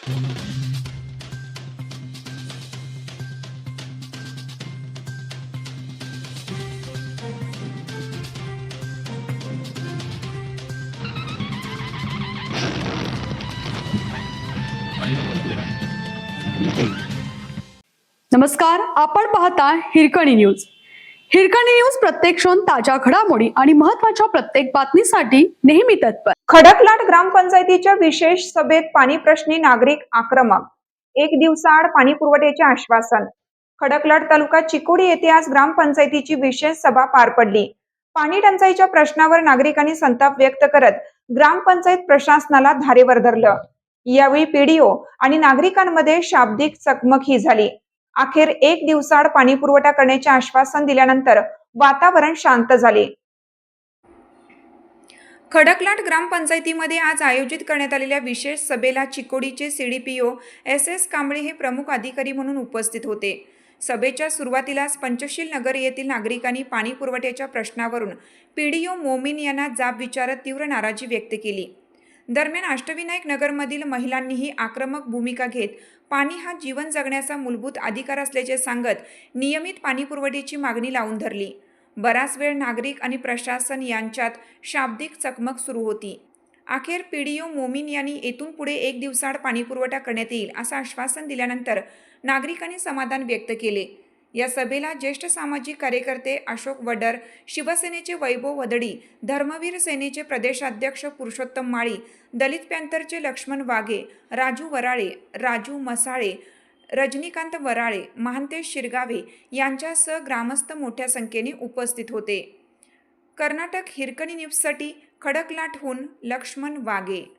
नमस्कार, आपण पाहता हिरकणी न्यूज. हिरकणी न्यूज प्रत्येक क्षण ताज्या घडामोडी आणि महत्त्वाच्या प्रत्येक बातमीसाठी नेहमी तत्पर. खडकलाट ग्रामपंचायतीच्या विशेष सभेत पाणी प्रश्नी नागरिक आक्रमक. एक दिवसाआड पाणी पुरवठ्याचे आश्वासन. खडकलाट तालुका चिकोडी येथे आज ग्रामपंचायतीची विशेष सभा पार पडली. पाणी टंचाईच्या प्रश्नावर नागरिकांनी संताप व्यक्त करत ग्रामपंचायत प्रशासनाला धारेवर धरलं. यावेळी पीडीओ आणि नागरिकांमध्ये शाब्दिक चकमकही झाली. अखेर एक दिवसाआड पाणी पुरवठा करण्याचे आश्वासन दिल्यानंतर वातावरण शांत झाले. खडकलाट ग्रामपंचायतीमध्ये आज आयोजित करण्यात आलेल्या विशेष सभेला चिकोडीचे सीडीपीओ SS कांबळे हे प्रमुख अधिकारी म्हणून उपस्थित होते. सभेच्या सुरुवातीलाच पंचशील नगर येथील नागरिकांनी पाणी पुरवठ्याच्या प्रश्नावरून पीडीओ मोमीन यांना जाब विचारत तीव्र नाराजी व्यक्त केली. दरम्यान अष्टविनायक नगरमधील महिलांनीही आक्रमक भूमिका घेत पाणी हा जीवन जगण्याचा मूलभूत अधिकार असल्याचे सांगत नियमित पाणी पुरवठ्याची मागणी लावून धरली. बराच वेळ नागरिक आणि प्रशासन यांच्यात शाब्दिक चकमक सुरू होती. अखेर पीडीओ मोमीन यांनी येथून पुढे एक दिवसाआड पाणी पुरवठा करण्यात येईल असं आश्वासन दिल्यानंतर नागरिकांनी समाधान व्यक्त केले. या सभेला ज्येष्ठ सामाजिक कार्यकर्ते अशोक वडर, शिवसेनेचे वैभव वदडी, धर्मवीर सेनेचे प्रदेशाध्यक्ष पुरुषोत्तम माळी, दलित पॅंथरचे लक्ष्मण वाघे, राजू वराळे, राजू मसाळे, रजनीकांत वराळे, महांतेश शिरगावे यांच्यासह ग्रामस्थ मोठ्या संख्येने उपस्थित होते. कर्नाटक हिरकणी न्यूजसाठी खडकलाटहून लक्ष्मण वाघे.